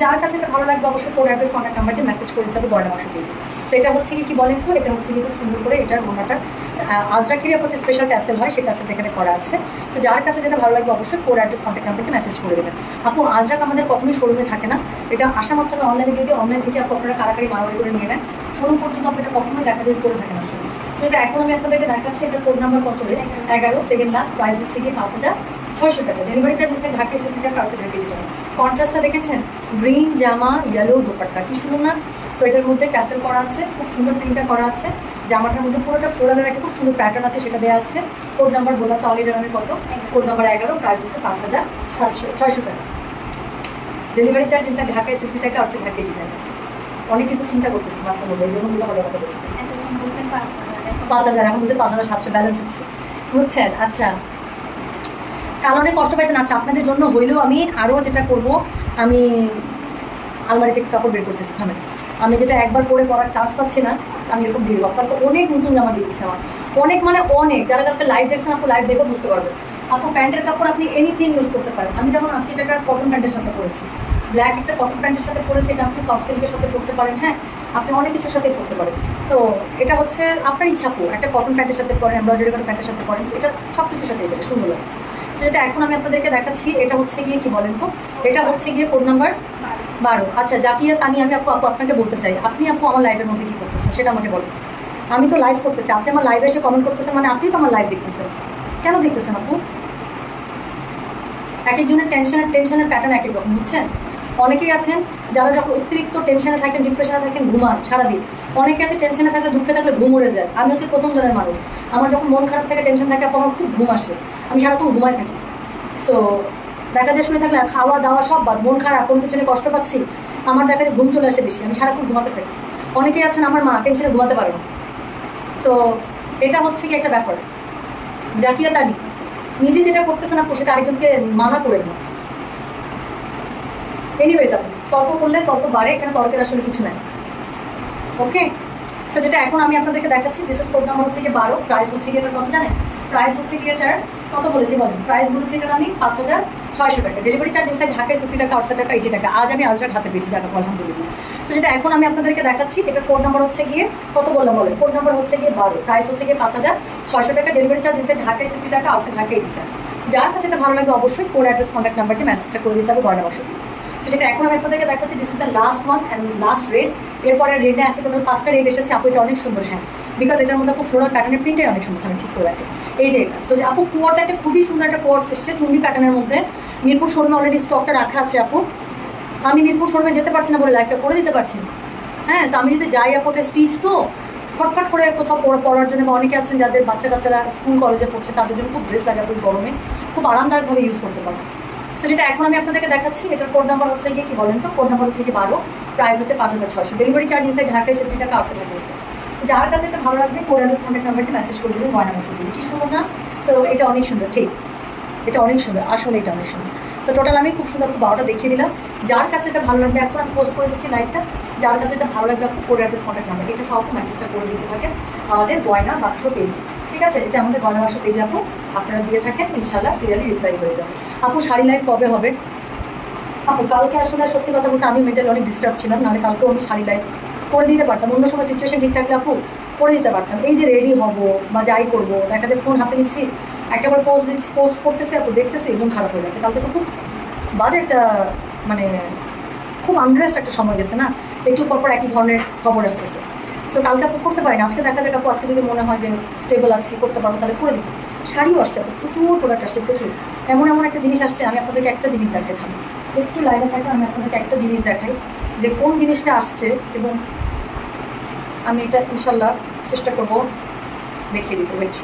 যার কাছে এটা ভালো লাগবে অবশ্যই কোড অ্যাড্রেস কন্ট্যাক্ট নাম্বারকে মেসেজ করে দিতে হবে গয়না বাক্স পেয়েছে। সেটা হচ্ছে কি বলেন তো, এটা হচ্ছে কি খুব সুন্দর করে এটার ওনাটা আজরাকেরই আপনার স্পেশাল ট্যাসেল হয়, সেই ট্যাসেলটা এখানে করা আছে। সো যার কাছে যেটা ভালো লাগবে অবশ্যই কোড অ্যাড্রেস কন্ট্যাক্ট নাম্বারকে মেসেজ করে দেবেন। আপু আজরাক আমাদের কখনোই শোরুমে থাকে না, এটা আসা মাত্র আমি অনলাইনে দিয়ে দিই, অনলাইন থেকে আপু আপনারা কারাকারি মারামারি করে নিয়ে নেন, শোরুম পর্যন্ত আপনি এটা কখনোই দেখা যায় করে থাকে না শোরুম। সেটা এখন আমি আপনাদেরকে দেখাচ্ছি। এটার কোড নাম্বার কত রে, 11, সেকেন্ড লাস্ট, প্রাইস হচ্ছে কি 5600 টাকা, ডেলিভারি চার্জ হচ্ছে ঢাকা 70 টাকা, 80 টাকা, 80 টাকা। কন্ট্রাস্টটা দেখেছেন, গ্রিন জামা ইয়েলো দোপাট্টা, কি সুন্দর না। সো এটার মধ্যে ক্যাসেল করা আছে, খুব সুন্দর প্রিন্টটা করা আছে। জামাটার মধ্যে পুরোটা ফ্লোরালের একটা খুব সুন্দর প্যাটার্ন আছে, সেটা দেওয়া আছে। কোড নাম্বার বললাম তাহলে এটা আমি কত, কোড নাম্বার 11, প্রাইস হচ্ছে 5600 টাকা, ডেলিভারি চার্জ হিসাবে ঢাকায় 70 টাকা, 80 টাকা, 80 টাকা। অনেক কিছু চিন্তা করতেছি মাথার মধ্যে, এই জন্য ভালো কথা বলছি। 5000, এখন বলছে 5700 ব্যালেন্স হচ্ছে, বুঝছেন। আচ্ছা, কারণে কষ্ট পাইছেন। আচ্ছা, আপনাদের জন্য হইলেও আমি আরও যেটা করব, আমি আলমারি থেকে কাপড় বের করতেছি, থামেন। আমি যেটা একবার পরে পরার চান্স পাচ্ছি না, আমি এরকম দিয়ে দেবো। কালকে অনেক নতুন জামা দিয়েছি আমার, অনেক মানে অনেক। যারা কালকে লাইভ দেখছেন আপু, লাইভ দেখে বুঝতে পারবেন। আপু প্যান্টের কাপড় আপনি এনিথিং ইউজ করতে পারেন। আমি যেমন আজকে এটা একটা কটন প্যান্টের সাথে পরেছি, ব্ল্যাক একটা কটন প্যান্টের সাথে পরেছি, এটা আপনি সফট সিল্কের সাথে পরতে পারেন, হ্যাঁ আপনি অনেক কিছুর সাথেই পরতে পারেন। সো এটা হচ্ছে আপনার ইচ্ছা, আপু একটা কটন প্যান্টের সাথে পরেন, এমব্রয়ডারি করা প্যান্টের সাথে পরেন, এটা সব কিছুর সাথে যাবে, সুন্দর লাগে। সেটা এখন আমি আপনাদেরকে দেখাচ্ছি। এটা হচ্ছে গিয়ে কি বলেন তো, এটা হচ্ছে গিয়ে কোড নাম্বার 12। আচ্ছা জাকিয়া তানি, আমি আপু আপনাকে বলতে চাই, আপনি আপু আমার লাইভের মধ্যে কী করতেছেন সেটা আমাকে বলেন। আমি তো লাইভ করতেছি, আপনি আমার লাইভে এসে কমেন্ট করতেছেন, মানে আপনি তো আমার লাইভ দেখতেছেন, কেন দেখতেছেন আপু? এক একজনের টেনশনের প্যাটার্ন এক এক রকম, বুঝছেন। অনেকেই আছেন যারা যখন অতিরিক্ত টেনশনে থাকেন, ডিপ্রেশনে থাকেন, ঘুমান সারাদিন। অনেকে আছে টেনশনে থাকলে, দুঃখে থাকলে ঘুম উড়ে যায়। আমি হচ্ছে প্রথম জনের মানুষ, আমার যখন মন খারাপ থাকে, টেনশন থাকে, আমার খুব ঘুম আসে, আমি সারাক্ষণ ঘুমাই থাকি। সো দেখা যায় শুয়ে থাকলে খাওয়া দাওয়া সব বাদ, মন খারাপ, কোনো কিছু নিয়ে কষ্ট পাচ্ছি, আমার দেখা যায় ঘুম চলে আসে বেশি, আমি সারাক্ষণ ঘুমাতে থাকি। অনেকেই আছেন আমার মা টেনশনে ঘুমাতে পারে না। সো এটা হচ্ছে কি একটা ব্যাপার। জাকিয়া তানি, নিজে যেটা করতেছেন আপু সেটা আরেকজনকে মানা করেন না। এনিওয়েজ আপু তর্ক করলে তর্ক বাড়ে, এখানে তর্কের আসলে কিছু নাই। ওকে, সো যেটা এখন আমি আপনাদেরকে দেখাচ্ছি, দিস ইজ কোড নাম্বার হচ্ছে কি 12, প্রাইস হচ্ছে কি এটার কত জানেন? প্রাইস হচ্ছে কি এটার কত বলেছি বলেন? প্রাইস বলেছি এটার আমি 5600 টাকা, ডেলিভারি চার্জ এসে ঢাকায় 70 টাকা, 80 টাকা, 80 টাকা। আজ আমি আজরাক হাতে পেয়েছি, যাকে আলহামদুলিল্লাহ। সো যেটা এখন আমি আপনাদেরকে দেখাচ্ছি, এটার কোড নাম্বার হচ্ছে গিয়ে কত বললাম বলেন? কোড নাম্বার হচ্ছে গিয়ে 12, প্রাইস হচ্ছে গিয়ে 5600 টাকা, ডেলিভারি চার্জ এসে ঢাকায় 70 টাকা, 80 টাকা, 80 টাকা। যার কাছে এটা ভালো লাগবে অবশ্যই কোড অ্যাড্রেস কন্ট্যাক্ট নাম্বারকে মেসেজটা করে দিতে হবে গয়না বাক্স পেয়েছে। সো যেটা এখন আমি আপনাদেরকে দেখাচ্ছি, this is the last one and last red. এরপরে রেডে আছে টোটাল 5টা রেড এসেছে আপু, এটা অনেক সুন্দর, হ্যাঁ বিকজ এটার মধ্যে আপু ফ্লোরাল প্যাটার্নের প্রিন্টটাই অনেক সুন্দর, আমি ঠিক করে রাখি। এই যে এটা, সো যে আপু কোর্স একটা খুবই সুন্দর একটা কোর্স এসেছে চুন্ডি প্যাটার্নের মধ্যে, মিরপুর শোরুমে অলরেডি স্টকটা রাখা আছে আপু। আমি মিরপুর শোরুমে যেতে পারছি না বলে লাইভটা করে দিতে পারছি না, হ্যাঁ। সো আমি যদি যাই আপু, ওটা স্টিচ তো ফটফট করে কোথাও পড়ার জন্য, বা অনেকে আছেন যাদের বাচ্চা কাচ্চারা স্কুল কলেজে পড়ছে, তাদের জন্য খুব ড্রেস লাগে আপু গরমে, খুব আরামদায়কভাবে ইউজ করতে পারে। সো যেটা এখন আমি আপনাদেরকে দেখাচ্ছি, এটার কোড নাম্বার হচ্ছে গিয়ে কি বলেন তো, কোড নাম্বার হচ্ছে কি 12, প্রাইস হচ্ছে 5600, ডেলিভারি চার্জ ইনসাইড ঢাকায় 70 টাকা, 80 টাকা। সো যার কাছে এটা ভালো লাগবে কোড অ্যাড্রেস কন্ট্যাক্ট নাম্বারটি মেসেজ করে দেবেন গয়না বাক্স পেয়েছে। কি সুন্দর না? সো এটা অনেক সুন্দর, ঠিক এটা অনেক সুন্দর, আসলে এটা অনেক সুন্দর। তো টোটাল আমি খুব সুন্দর 12টা দেখিয়ে দিলাম। যার কাছে এটা ভালো লাগবে, এখন আমি পোস্ট করে দিচ্ছি লাইভটা, যার কাছে এটা ভালো লাগবে আপনি কোড অ্যাড্রেস কন্ট্যাক্ট নাম্বার এটা সব মেসেজটা করে দিতে থাকেন আমাদের গয়না বাক্স পেয়েছে, ঠিক আছে। এটা আমাদের গয়না বাক্স পেজে আপু আপনারা দিয়ে থাকেন, ইনশাল্লাহ সিরিয়ালি রিপ্লাই হয়ে যাবে। আপু শাড়ি লাইভ কবে হবে? আপু কালকে আসলে সত্যি কথা বলতে আমি মেন্টালি অনেক ডিস্টার্ব ছিলাম, নাহলে কালকেও আমি শাড়ি লাইভ করে দিতে পারতাম, অন্য সময় সিচুয়েশন ঠিক থাকলে আপু করে দিতে পারতাম। এই যে রেডি হব বা যাই করবো, দেখা যায় ফোন হাতে নিচ্ছি, একটা করে পোস্ট দিচ্ছি, পোস্ট করতেছি আপু, দেখতেছি মন খারাপ হয়ে যাচ্ছে। কালকে তো খুব বাজে একটা, মানে খুব আনরেস্ট একটা সময় গেছে না, একটু পরপর একই ধরনের খবর আসতেছে। সো কালকে আপু করতে পারিনি, আজকে দেখা যাক আপু, আজকে যদি মনে হয় যে স্টেবল আছি, করতে পারবো, তাহলে করে দিব। শাড়িও আসছে আপু, প্রচুর প্রোডাক্ট আসছে, প্রচুর এমন এমন একটা জিনিস আসছে। আমি আপনাদেরকে একটা জিনিস দেখাই, থাকি একটু লাইনে থাকে, আমি আপনাদেরকে একটা জিনিস দেখাই যে কোন জিনিসটা আসছে, এবং আমি এটা ইনশাল্লাহ চেষ্টা করবো দেখিয়ে দিতে। ওয়েট,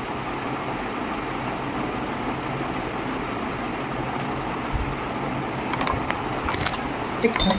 ঠিকঠাক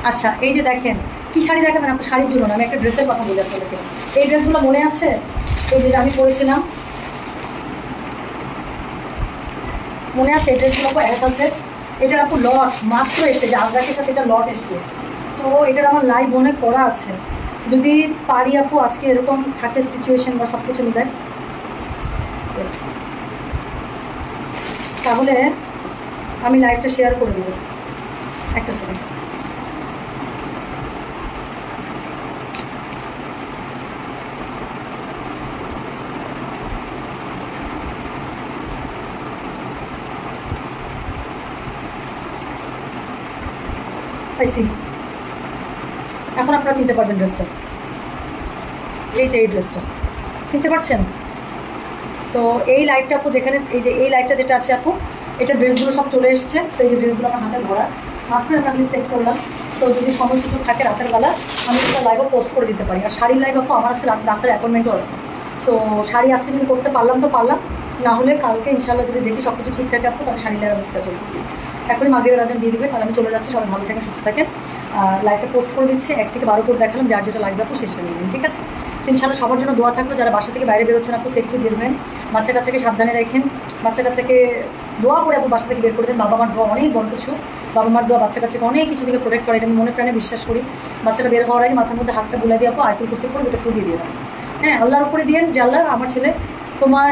আচ্ছা এই যে দেখেন কি শাড়ি দেখাবেন আপু, শাড়ির জন্য না, আমি একটা ড্রেসের কথা বলি আপনাদেরকে। এই ড্রেসগুলো মনে আছে, এই যেটা আমি পরেছিলাম, মনে আছে এই ড্রেসগুলো আপু অ্যাডালসের? এটার আপু লট মাত্র এসছে, যে আজরাকের সাথে এটা লট এসছে। সো এটার আমার লাইভ মনে করা আছে, যদি পারি আপু আজকে এরকম থাকে সিচুয়েশন বা সব কিছু মিলে, তাহলে আমি লাইভটা শেয়ার করে দেবো। একটা সেকেন্ড, পাইছি। এখন আপনারা চিনতে পারবেন ড্রেসটা, এই যে এই ড্রেসটা চিনতে পারছেন? সো এই লাইভটা আপু যেখানে, এই যে এই লাইভটা যেটা আছে আপু, এটা ড্রেসগুলো সব চলে এসছে। তো এই যে ড্রেসগুলো আমার হাতে ধরা, মাত্র আমরা সেট করলাম। তো যদি সময় সুযোগ থাকে রাতের বেলা আমি একটা লাইভও পোস্ট করে দিতে পারি। আর শাড়ির লাইভ আপু আমার আজকে রাতে ডাক্তার অ্যাপয়েন্টমেন্টও আছে। সো শাড়ি আজকে যদি করতে পারলাম তো পারলাম, না হলে কালকে ইনশাল্লাহ যদি দেখি সব কিছু ঠিক থাকে আপু, তাহলে শাড়ি লাইভ অবস্থা চলবে। এখনই মাগরিবের আজান দিয়ে দিবে, তাহলে আমি চলে যাচ্ছি। সবাই ভালো থাকেন, সুস্থ থাকেন। লাইভটা পোস্ট করে দিচ্ছে, 1 থেকে 12 করে দেখালাম, যার যেটা লাগবে আপু সেটা নিয়ে নিন, ঠিক আছে? ইনশাল্লাহ সবার জন্য দোয়া থাকলো, যারা বাসা থেকে বাইরে বেরোচ্ছেন আপু সেফলি বেরোবেন, বাচ্চা কাচ্চাকে সাবধানে রাখেন, বাচ্চা কাচ্চাকে দোয়া করে আপু বাসা থেকে বের করে দেন। বাবা মার দোয়া অনেক বড় কিছু, বাবা মার দোয়া বাচ্চা কাচ্চাকে অনেক কিছু থেকে প্রোটেক্ট করে, এটা আমি মনে প্রাণে বিশ্বাস করি। বাচ্চাটা বের হওয়ার আগে মাথার মধ্যে হাতটা বুলাই দিয়ে আপু আয়াতুল কুরসি করে দুটো ফু দিয়ে দিয়ে দেন। হ্যাঁ, আল্লাহর উপরে দিয়েন যে আল্লাহ আমার ছেলে তোমার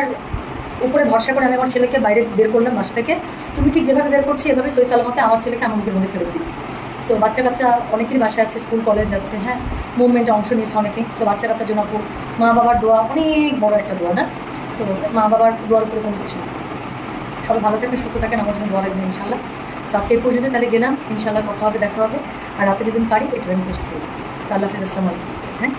উপরে ভরসা করে আমি আমার ছেলেকে বাইরে বের করলাম বাসা থেকে, তুমি ঠিক যেভাবে বের করছি এভাবে সই সালামতে আমার ছেলেকে আমার মুখের মধ্যে ফেরত দিই। সো বাচ্চা কাচ্চা অনেকেরই বাসায় আছে, স্কুল কলেজ যাচ্ছে, হ্যাঁ, মুভমেন্টে অংশ নিয়েছে অনেকে। সো বাচ্চা কাচ্চার জন্য আপু মা বাবার দোয়া অনেক বড় একটা দোয়া না? সো মা বাবার দোয়ার উপরে কোনো কিছু না। সবাই ভালো থাকেন, সুস্থ থাকেন, আমার জন্য দোয়া রাখবেন ইনশাল্লাহ। সো আজকে এই পর্যন্ত, তাহলে গেলাম, ইনশাল্লাহ কথা হবে, দেখা হবে। আর রাতে যদি আমি পারি এটা আমি পোস্ট করবো। সো আল্লাহ হাফিজ, আসসালামু আলাইকুম। হ্যাঁ।